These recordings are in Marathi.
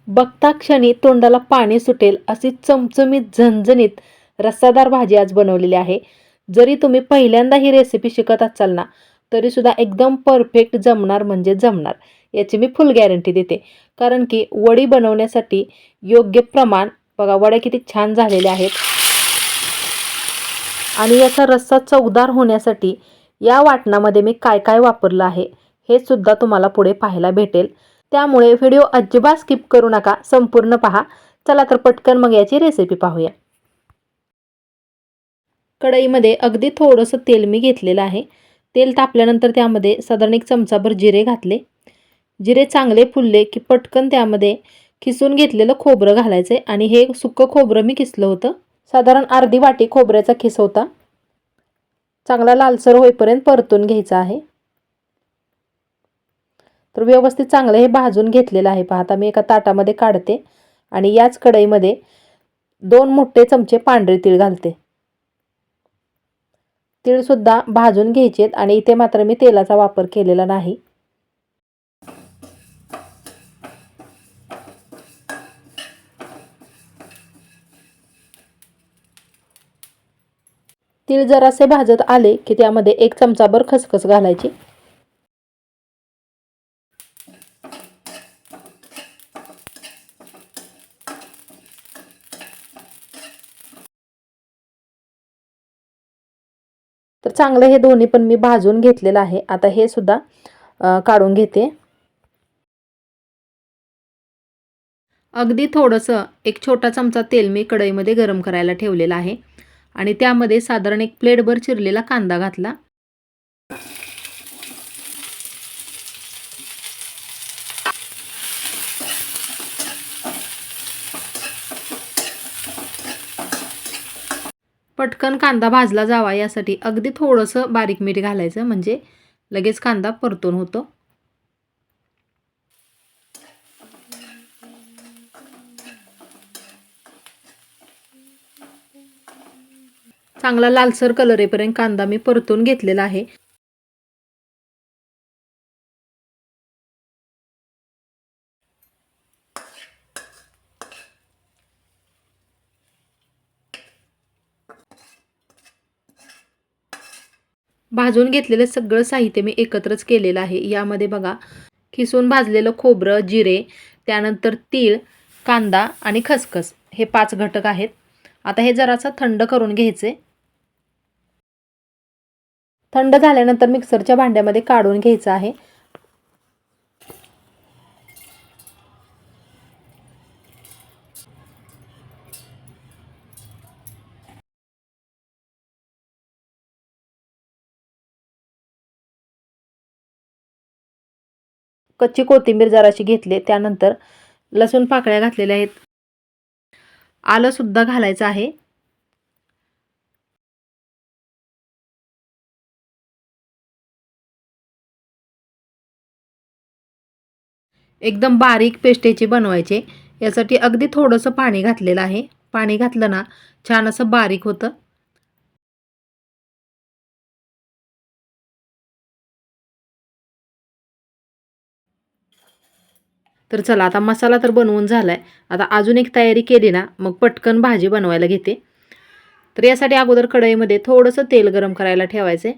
बघता क्षणी तोंडाला पाणी सुटेल अशी चमचमीत झणझणीत रस्सादार भाजी आज बनवलेली आहे. जरी तुम्ही पहिल्यांदा ही रेसिपी शिकत असाल ना, तरीसुद्धा एकदम परफेक्ट जमणार म्हणजे जमणार, याची मी फुल गॅरंटी देते. कारण की वडी बनवण्यासाठी योग्य प्रमाण बघा, वड्या किती छान झालेल्या आहेत. आणि याचा रस्सा चवदार होण्यासाठी या वाटणामध्ये मी काय काय वापरलं आहे हे सुद्धा तुम्हाला पुढे पाहायला भेटेल. त्यामुळे व्हिडिओ अजिबात स्किप करू नका, संपूर्ण पहा. चला तर पटकन मग याची रेसिपी पाहूया. कढईमध्ये अगदी थोडंसं तेल मी घेतलेलं आहे. तेल तापल्यानंतर त्यामध्ये साधारण 1 चमचाभर जिरे घातले. जिरे चांगले फुलले की पटकन त्यामध्ये किसून घेतलेलं खोबरं घालायचं आहे आणि हे सुक्कं खोबरं मी किसलं होतं. साधारण अर्धी वाटी खोबऱ्याचा किस होता. चांगला लालसर होईपर्यंत परतून घ्यायचा आहे. तर व्यवस्थित चांगलं हे भाजून घेतलेलं आहे. पहा, आता मी एका ताटामध्ये काढते आणि याच कढईमध्ये 2 मोठे चमचे पांढरे तीळ घालते. तीळ सुद्धा भाजून घ्यायचेत आणि इथे मात्र मी तेलाचा वापर केलेला नाही. तीळ जरासे भाजत आले की त्यामध्ये 1 चमचाभर खसखस घालायची. तर चांगलं हे दोन्ही पण मी भाजून घेतलेलं आहे. आता हे सुद्धा काढून घेते. अगदी थोडंसं 1 छोटा चमचा तेल मी कढईमध्ये गरम करायला ठेवलेलं आहे आणि त्यामध्ये साधारण 1 प्लेटभर चिरलेला कांदा घातला. पटकन कांदा भाजला जावा यासाठी अगदी थोडंसं बारीक मीठ घालायचं, म्हणजे लगेच कांदा परतून होतो. चांगला लालसर कलर येईपर्यंत कांदा मी परतून घेतलेला आहे. भाजून घेतलेलं सगळं साहित्य मी एकत्रच केलेलं आहे. यामध्ये बघा, किसून भाजलेलं खोबरं, जिरे, त्यानंतर तीळ, कांदा आणि खसखस हे 5 घटक आहेत. आता हे जरासं थंड करून घ्यायचे. थंड झाल्यानंतर मिक्सरच्या भांड्यामध्ये काढून घ्यायचं आहे. कच्ची कोथिंबीर जराशी घेतली, त्यानंतर लसूण पाकळ्या घातलेल्या आहेत. आलं सुद्धा घालायचं आहे. एकदम बारीक पेस्ट याची बनवायची. यासाठी अगदी थोडंसं पाणी घातलेलं आहे. पाणी घातलं ना छान असं बारीक होतं. तर चला, आता मसाला तर बनवून झालाय. आता अजून एक तयारी केली ना मग पटकन भाजी बनवायला घेते. तर यासाठी अगोदर कढईमध्ये थोडंसं तेल गरम करायला ठेवायचे.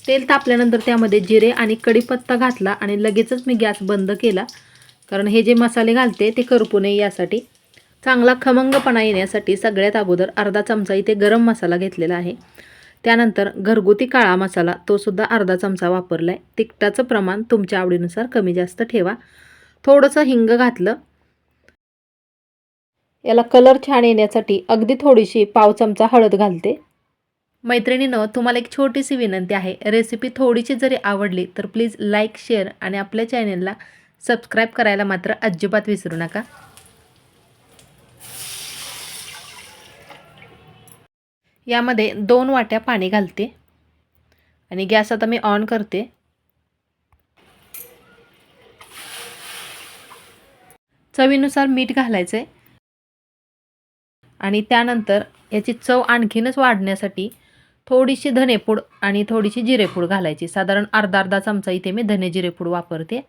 तेल तापल्यानंतर त्यामध्ये जिरे आणि कढीपत्ता घातला आणि लगेचच मी गॅस बंद केला. कारण हे जे मसाले घालते ते करपू नये यासाठी. चांगला खमंगपणा येण्यासाठी सगळ्यात अगोदर अर्धा चमचा इथे गरम मसाला घेतलेला आहे. त्यानंतर घरगुती काळा मसाला, तो सुद्धा अर्धा चमचा वापरला आहे. तिखटाचं प्रमाण तुमच्या आवडीनुसार कमी जास्त ठेवा. थोडंसं हिंग घातलं. याला कलर छान येण्यासाठी अगदी थोडीशी पाव चमचा हळद घालते. मैत्रिणींनो, तुम्हाला एक छोटीशी विनंती आहे. रेसिपी थोडीशी जरी आवडली तर प्लीज लाईक, शेअर आणि आपल्या चॅनलला सबस्क्राईब करायला मात्र अजिबात विसरू नका. यामध्ये 2 वाट्या पाणी घालते आणि गॅस आता मी ऑन करते. चवीनुसार मीठ घालायचं आहे आणि त्यानंतर याची चव आणखीनच वाढण्यासाठी थोडीशी धनेपूड आणि थोडीशी जिरेपूड घालायची. साधारण अर्धा चमचा इथे मी धने जिरेपूड वापरते.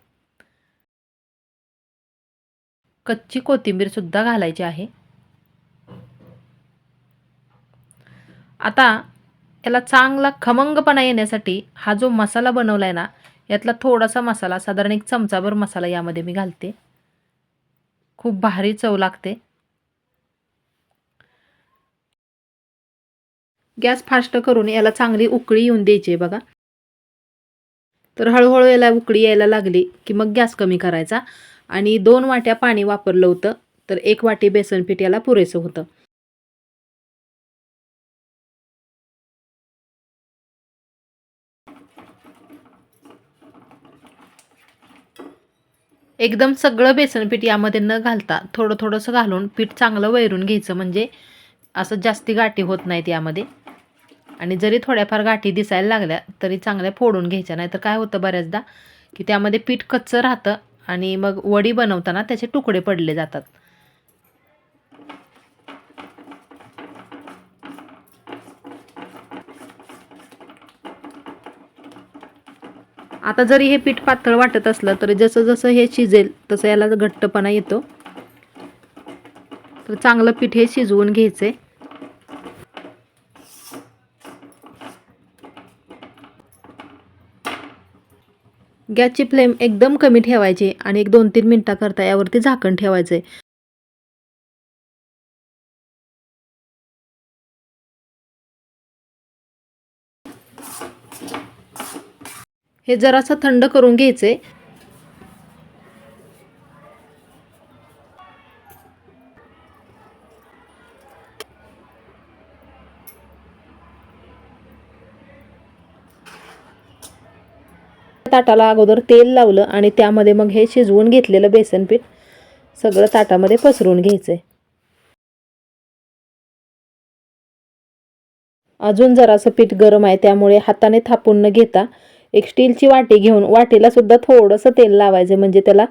कच्ची कोथिंबीर सुद्धा घालायची आहे. आता याला चांगला खमंगपणा येण्यासाठी हा जो मसाला बनवलाय ना, यातला थोडासा मसाला साधारण 1 चमचाभर मसाला यामध्ये मी घालते. खूप भारी चव लागते. गॅस फास्ट करून याला चांगली उकळी येऊन द्यायची आहे बघा. तर हळूहळू याला उकळी यायला लागली की मग गॅस कमी करायचा आणि 2 वाट्या पाणी वापरलं होतं, तर 1 वाटी बेसन पीठ याला पुरेसं होतं. एकदम सगळं बेसन पीठ यामध्ये न घालता थोडंसं घालून पीठ चांगलं वैरून घ्यायचं, म्हणजे असं जास्ती गाठी होत नाहीत यामध्ये. आणि जरी थोड्याफार गाठी दिसायला लागल्या तरी चांगल्या फोडून घ्यायच्या, नाही तर काय होतं बऱ्याचदा की त्यामध्ये पीठ कच्चं राहतं आणि मग वडी बनवताना त्याचे तुकडे पडले जातात. आता जरी हे पीठ पातळ वाटत असलं तरी जसं जसं हे शिजेल तसं याला घट्टपणा येतो. तर चांगलं पीठ हे शिजवून घ्यायचंय. गॅसची फ्लेम एकदम कमी ठेवायची आणि 1-2-3 मिनिटाकरता यावरती झाकण ठेवायचंय. हे जरासं थंड करून घ्यायचंय. ताटाला अगोदर तेल लावलं आणि त्यामध्ये मग हे शिजवून घेतलेलं बेसन पीठ सगळं ताटामध्ये पसरून घ्यायचंय. अजून जरासं पीठ गरम आहे त्यामुळे हाताने थापून न घेता एक स्टीलची वाटी घेऊन वाटीला सुद्धा थोडंसं तेल लावायचं, म्हणजे त्याला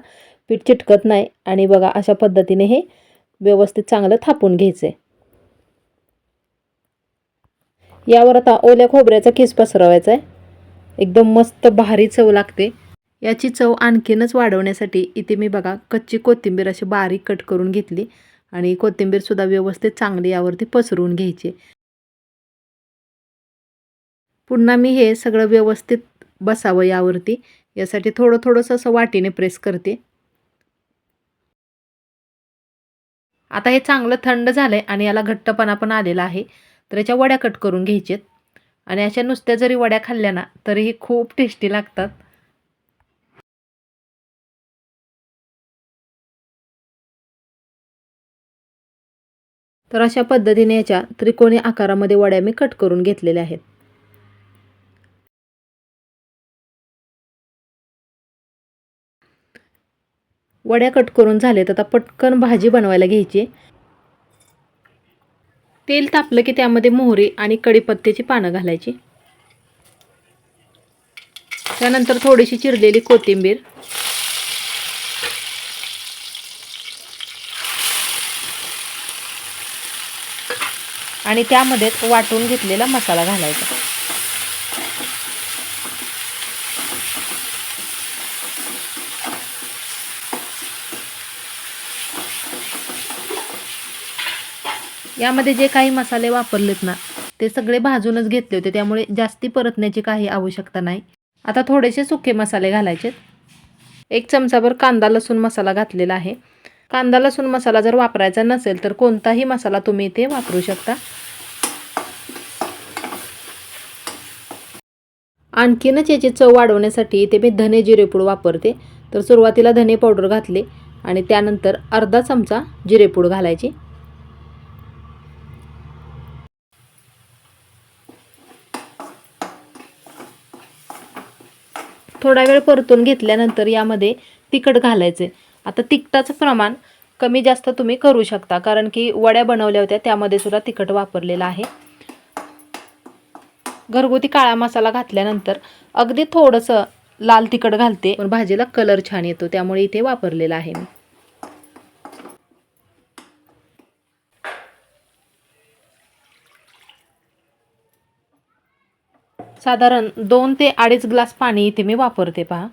पीठ चिटकत नाही. आणि बघा अशा पद्धतीने हे व्यवस्थित चांगलं थापून घ्यायचंय. यावर आता ओल्या खोबऱ्याचा किस पसरवायचा आहे. एकदम मस्त भारी चव लागते. याची चव आणखीनच वाढवण्यासाठी इथे मी बघा कच्ची कोथिंबीर अशी बारीक कट करून घेतली आणि कोथिंबीर सुद्धा व्यवस्थित चांगली यावरती पसरून घ्यायची. पुन्हा मी हे सगळं व्यवस्थित बसावं यावरती, यासाठी थोडंसं असं वाटीने प्रेस करते. आता हे चांगलं थंड झालंय आणि याला घट्टपणा पण आलेला आहे. तर याच्या वड्या कट करून घ्यायच्यात आणि अशा नुसत्या जरी वड्या खाल्ल्या ना तरीही खूप टेस्टी लागतात. तर अशा पद्धतीने याच्या त्रिकोणी आकारामध्ये वड्या मी कट करून घेतलेल्या आहेत. वड्या कट करून झालेत. आता पटकन भाजी बनवायला घ्यायची. तेल तापलं की त्यामध्ये मोहरी आणि कढीपत्त्याची पानं घालायची. त्यानंतर थोडीशी चिरलेली कोथिंबीर, आणि त्यामध्ये वाटून घेतलेला मसाला घालायचा. यामध्ये जे काही मसाले वापरलेत ना ते सगळे भाजूनच घेतले होते, त्यामुळे जास्ती परतण्याची काही आवश्यकता नाही. आता थोडेसे सुके मसाले घालायचे. 1 चमचाभर कांदा लसूण मसाला घातलेला आहे. कांदा लसूण मसाला जर वापरायचा नसेल तर कोणताही मसाला तुम्ही इथे वापरू शकता. आणखीनच याची चव वाढवण्यासाठी इथे मी धने जिरेपूड वापरते. तर सुरुवातीला धने पावडर घातले आणि त्यानंतर अर्धा चमचा जिरेपूड घालायची. थोडा वेळ परतून घेतल्यानंतर यामध्ये तिखट घालायचे. आता तिखटाचं प्रमाण कमी जास्त तुम्ही करू शकता, कारण की वड्या बनवल्या होत्या त्यामध्ये सुद्धा तिखट वापरलेला आहे. घरगुती काळा मसाला घातल्यानंतर अगदी थोडंसं लाल तिखट घालते, पण भाजीला कलर छान येतो त्यामुळे इथे वापरलेला आहे मी. साधारण 2 ते 2.5 ग्लास पाणी इथे मी वापरते पहा.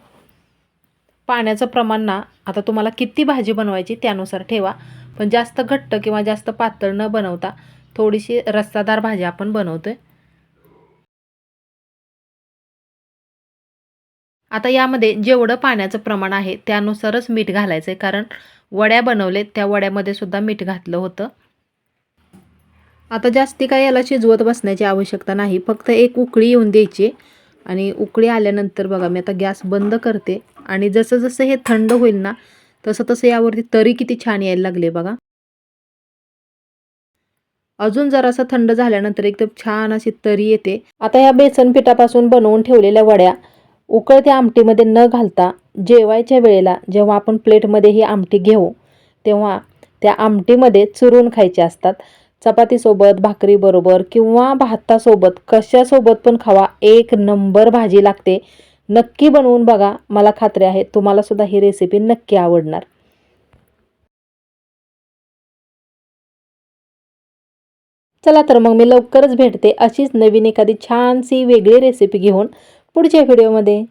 पाण्याचं प्रमाण ना आता तुम्हाला किती भाजी बनवायची त्यानुसार ठेवा, पण जास्त घट्ट किंवा जास्त पातळ न बनवता थोडीशी रस्सादार भाजी आपण बनवतोय. आता यामध्ये जेवढं पाण्याचं प्रमाण आहे त्यानुसारच मीठ घालायचं आहे, कारण वड्या बनवलेत त्या वड्यामध्ये सुद्धा मीठ घातलं होतं. आता जास्ती काय याला शिजवत बसण्याची आवश्यकता नाही, फक्त एक उकळी येऊन द्यायची आणि उकळी आल्यानंतर बघा मी आता गॅस बंद करते आणि जसं जसं हे थंड होईल ना तसं तसं यावरती तरी किती छान यायला लागले बघा. अजून जरासं थंड झाल्यानंतर एकदम छान अशी तरी येते. आता या बेसन पिठापासून बनवून ठेवलेल्या वड्या उकळत्या आमटीमध्ये न घालता जेवायच्या वेळेला जेव्हा आपण प्लेटमध्ये ही आमटी घेऊ तेव्हा त्या आमटीमध्ये चुरून खायच्या असतात. चपातीसोबत, भाकरीबरोबर किंवा भातासोबत कशासोबत पण खावा, एक नंबर भाजी लागते. नक्की बनवून बघा, मला खात्री आहे तुम्हाला सुद्धा ही रेसिपी नक्की आवडणार. चला तर मग मी लवकरच भेटते अशीच नवीन एखादी छानशी वेगळी रेसिपी घेऊन पुढच्या व्हिडिओमध्ये.